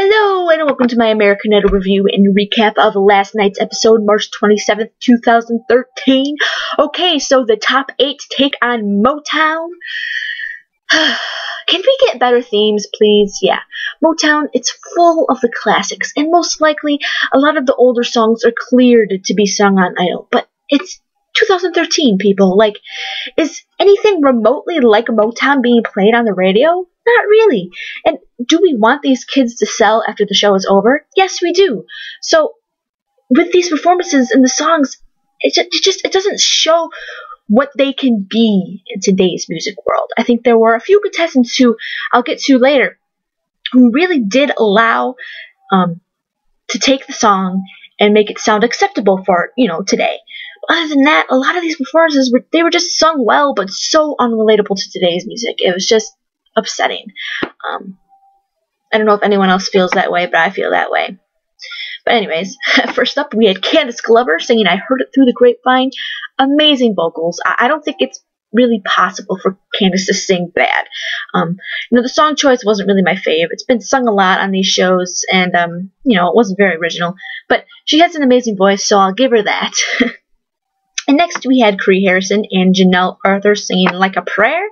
Hello and welcome to my American Idol review and recap of last night's episode, March 27th, 2013. Okay, so the top 8 take on Motown. Can we get better themes, please? Yeah. Motown, it's full of the classics, and most likely a lot of the older songs are cleared to be sung on Idol, but it's 2013, people. Like, is anything remotely like Motown being played on the radio? Not really. And do we want these kids to sell after the show is over? Yes, we do. So, with these performances and the songs, it doesn't show what they can be in today's music world. I think there were a few contestants who I'll get to later who really did allow to take the song and make it sound acceptable for, today. Other than that, a lot of these performances were just sung well, but so unrelatable to today's music. It was just upsetting. I don't know if anyone else feels that way, but I feel that way. But anyways, first up we had Candice singing I Heard It Through the Grapevine. Amazing vocals. I don't think it's really possible for Candice to sing bad. The song choice wasn't really my fave. It's been sung a lot on these shows, and it wasn't very original. But she has an amazing voice, so I'll give her that. And next we had Kree and Janelle Arthur singing Like a Prayer.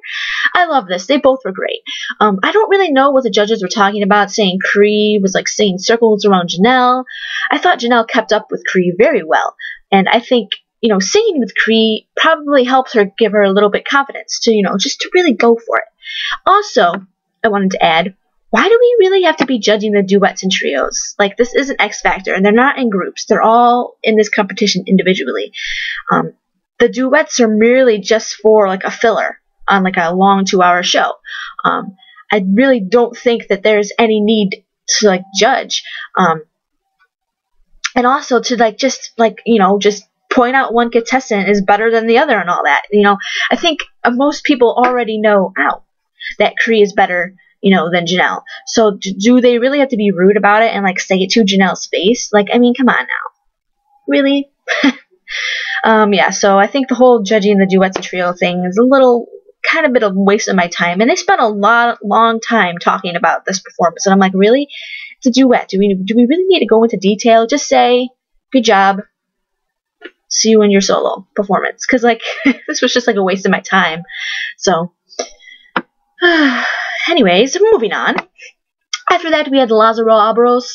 I love this. They both were great. I don't really know what the judges were talking about, saying Kree was like saying circles around Janelle. I thought Janelle kept up with Kree very well. And I think, singing with Kree probably helps her, give her a little bit confidence to, just to really go for it. Also, I wanted to add, why do we really have to be judging the duets and trios? Like, this is an X Factor, and they're not in groups. They're all in this competition individually. The duets are merely just for, like, a filler on, like, a long 2-hour show. I really don't think that there's any need to, like, judge. And also to, just point out one contestant is better than the other and all that. I think most people already know that Kree is better than Janelle. So do they really have to be rude about it and say it to Janelle's face? Come on now. Really? Yeah, so I think the whole judging the duets and trio thing is kind of bit of a waste of my time. And they spent a long time talking about this performance. And I'm like, really? It's a duet. Do we really need to go into detail? Just say, good job. See you in your solo performance. Because, this was just a waste of my time. So, anyways, moving on. After that, we had Lazaro Arbos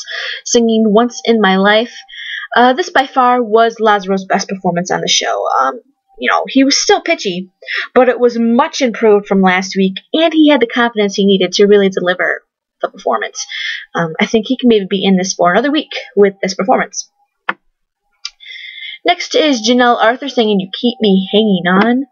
singing Once in My Life. This by far was Lazaro's best performance on the show. He was still pitchy, but it was much improved from last week, and he had the confidence he needed to really deliver the performance. I think he can maybe be in this for another week with this performance. Next is Janelle Arthur singing You Keep Me Hanging On.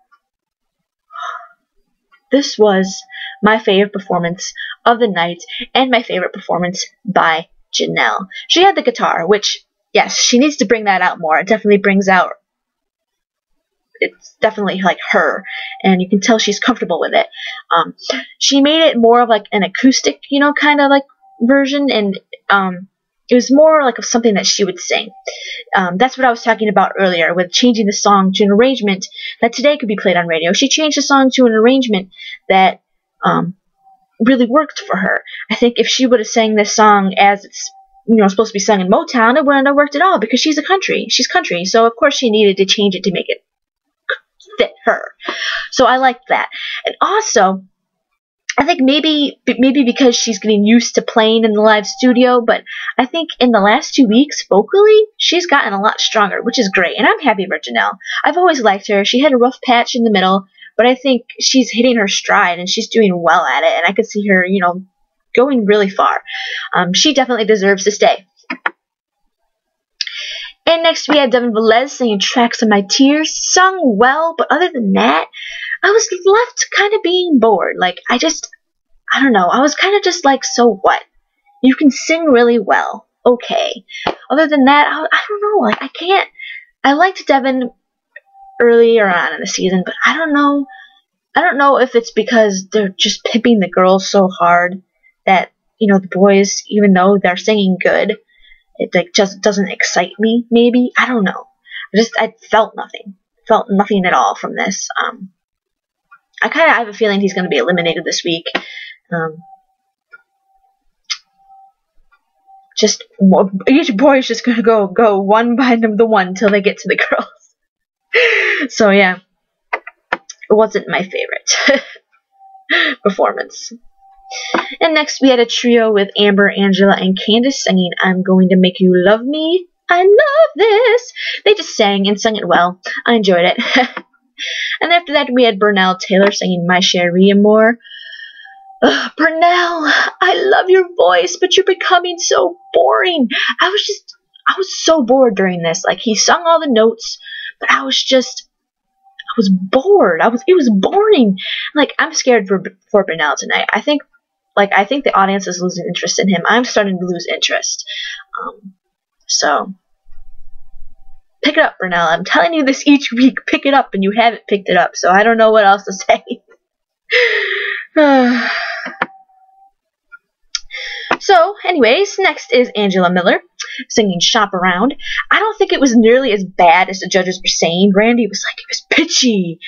This was my favorite performance of the night, and my favorite performance by Janelle. She had the guitar, which, yes, she needs to bring that out more. It definitely brings out, it's definitely her, and you can tell she's comfortable with it. She made it more of an acoustic, kind of version, and it was more of something that she would sing. That's what I was talking about earlier with changing the song to an arrangement that today could be played on radio. She changed the song to an arrangement that really worked for her. I think if she would have sang this song as it's supposed to be sung in Motown, it wouldn't have worked at all because she's country, so of course she needed to change it to make it fit her. So I liked that. And also, I think maybe because she's getting used to playing in the live studio, but I think in the last 2 weeks, vocally, she's gotten a lot stronger, which is great, and I'm happy for Janelle. I've always liked her. She had a rough patch in the middle, but I think she's hitting her stride, and she's doing well at it, and I could see her, going really far. She definitely deserves to stay. And next we had Devin Velez singing Tracks of My Tears. Sung well, but other than that, I was left kind of being bored. I don't know. I was kind of just so what? You can sing really well. Okay. Other than that, I don't know. I can't. I liked Devin earlier on in the season, but I don't know. I don't know if it's because they're just pimping the girls so hard that, the boys, even though they're singing good, it just doesn't excite me, maybe. I don't know. I felt nothing. Felt nothing at all from this. I kind of have a feeling he's going to be eliminated this week. just each boy is just gonna go one by the one until they get to the girls. So yeah, it wasn't my favorite performance. And next we had a trio with Amber, Angela, and Candice singing "I'm Going to Make You Love Me." I love this. They just sang and sung it well. I enjoyed it. And after that we had Burnell Taylor singing "My Cherie, Amour." Burnell, I love your voice, but you're becoming so boring. I was so bored during this. Like, he sung all the notes, but I was bored. It was boring. Like, I'm scared for Burnell tonight. I think the audience is losing interest in him. I'm starting to lose interest. So pick it up, Burnell. I'm telling you this each week. Pick it up, and you haven't picked it up. So I don't know what else to say. So, anyways, next is Angela Miller singing "Shop Around." I don't think it was nearly as bad as the judges were saying. Randy was like, it was pitchy.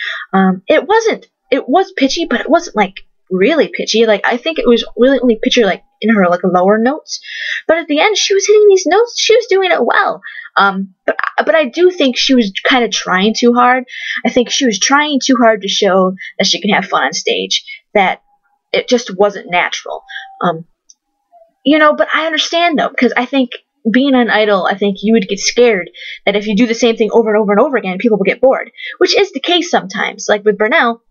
It wasn't. It was pitchy, but it wasn't like really pitchy. Like, I think it was really only pitchy like in her like lower notes. But at the end, she was hitting these notes. She was doing it well. But I do think she was kind of trying too hard. I think she was trying too hard to show that she can have fun on stage. That it just wasn't natural. But I understand though, because I think being on Idol, I think you would get scared that if you do the same thing over and over and over again, people will get bored, which is the case sometimes. Like with Burnell,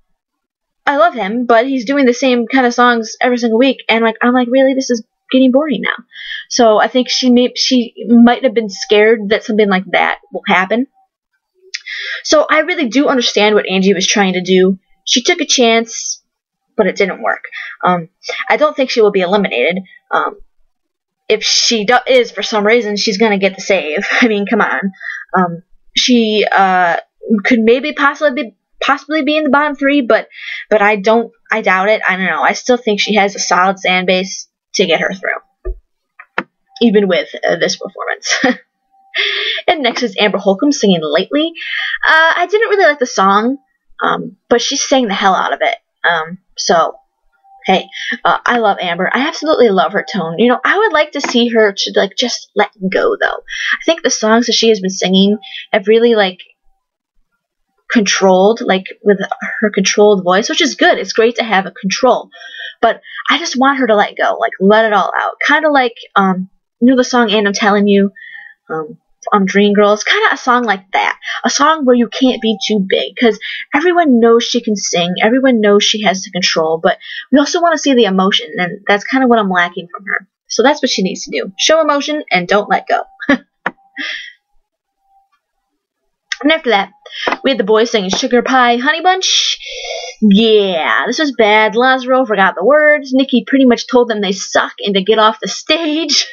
I love him, but he's doing the same kind of songs every single week, and I'm like, really, this is getting boring now. So I think she might have been scared that something like that will happen. So I really do understand what Angie was trying to do. She took a chance, but it didn't work. I don't think she will be eliminated. If she is, for some reason, she's going to get the save. I mean, come on. She could maybe possibly be in the bottom 3, but I doubt it. I don't know. I still think she has a solid fan base to get her through, even with this performance. And next is Amber Holcomb singing "Lately." I didn't really like the song, but she sang the hell out of it. So, hey, I love Amber. I absolutely love her tone. I would like to see her to just let go, though. I think the songs that she has been singing have really controlled, with her controlled voice, which is good. It's great to have a control, but I just want her to let go, let it all out. Kind of like, the song "And I'm Telling You," Dreamgirls, kind of a song like that. A song where you can't be too big, because everyone knows she can sing, everyone knows she has the control, but we also want to see the emotion, and that's kind of what I'm lacking from her. So that's what she needs to do. Show emotion and don't let go. And after that, we had the boys singing "Sugar Pie Honey Bunch." Yeah, this was bad. Lazaro forgot the words. Nikki pretty much told them they suck and to get off the stage.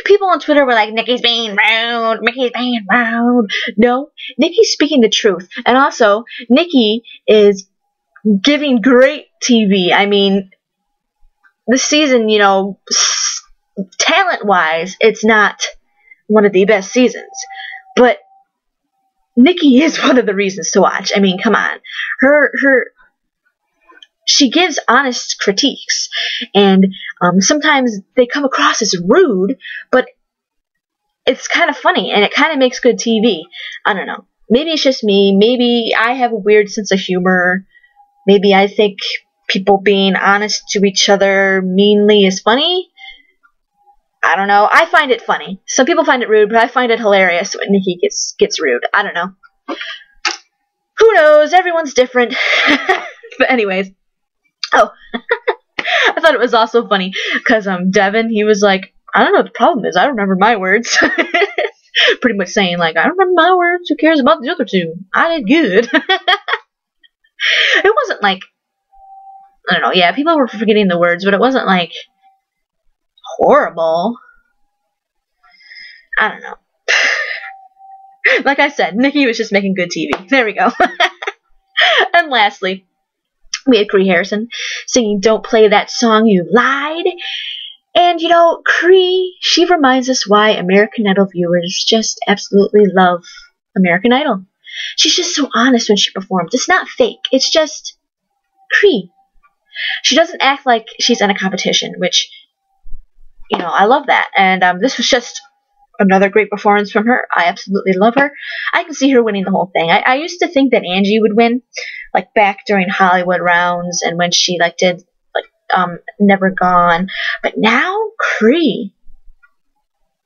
People on Twitter were like, "Nikki's being rude, Nikki's being rude." No, Nikki's speaking the truth. And also, Nikki is giving great TV. I mean, this season, talent-wise, it's not one of the best seasons. But Nikki is one of the reasons to watch. I mean, come on. She gives honest critiques, and sometimes they come across as rude, but it's kind of funny, and it kind of makes good TV. I don't know. Maybe it's just me. Maybe I have a weird sense of humor. Maybe I think people being honest to each other meanly is funny. I don't know. I find it funny. Some people find it rude, but I find it hilarious when Nikki gets rude. I don't know. Who knows? Everyone's different. But anyways. Oh. I thought it was also funny because Devin, he was like, "I don't know what the problem is. I don't remember my words." Pretty much saying I don't remember my words. Who cares about the other two? I did good. It wasn't I don't know. Yeah, people were forgetting the words, but it wasn't horrible. I don't know. Like I said, Nikki was just making good TV. There we go. And lastly, we had Kree Harrison singing "Don't Play That Song, You Lied." And, Kree, she reminds us why American Idol viewers just absolutely love American Idol. She's just so honest when she performs. It's not fake. It's just Kree. She doesn't act like she's in a competition, which I love that. And this was just another great performance from her. I absolutely love her. I can see her winning the whole thing. I used to think that Angie would win, like back during Hollywood rounds and when she did Never Gone. But now Kree.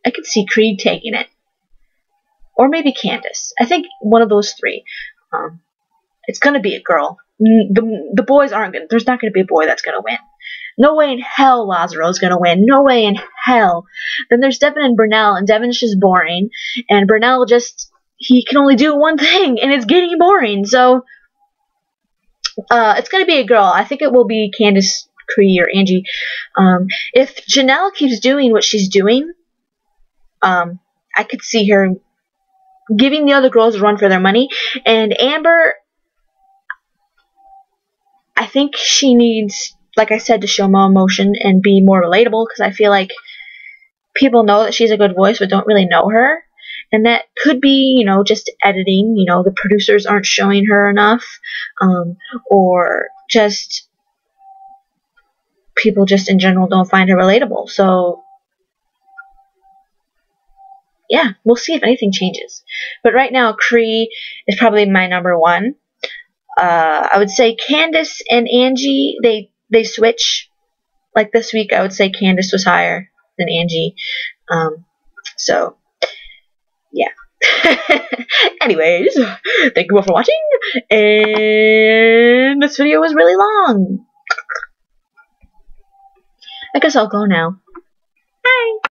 I could see Kree taking it. Or maybe Candice. I think one of those three. It's going to be a girl. The boys aren't going to. There's not going to be a boy that's going to win. No way in hell Lazaro's going to win. No way in hell. Then there's Devin and Burnell, and Devin's just boring. And Burnell he can only do one thing, and it's getting boring. So, it's going to be a girl. I think it will be Candice, Kree, or Angie. If Janelle keeps doing what she's doing, I could see her giving the other girls a run for their money. And Amber, I think she needs, like I said, to show more emotion and be more relatable, because I feel like people know that she's a good voice but don't really know her. And that could be, just editing. The producers aren't showing her enough, or just people just in general don't find her relatable. So, yeah, we'll see if anything changes. But right now, Kree is probably my number one. I would say Candice and Angie, they switch. Like this week, I would say Candice was higher than Angie. So, yeah. Anyways, thank you all for watching. And this video was really long. I guess I'll go now. Bye.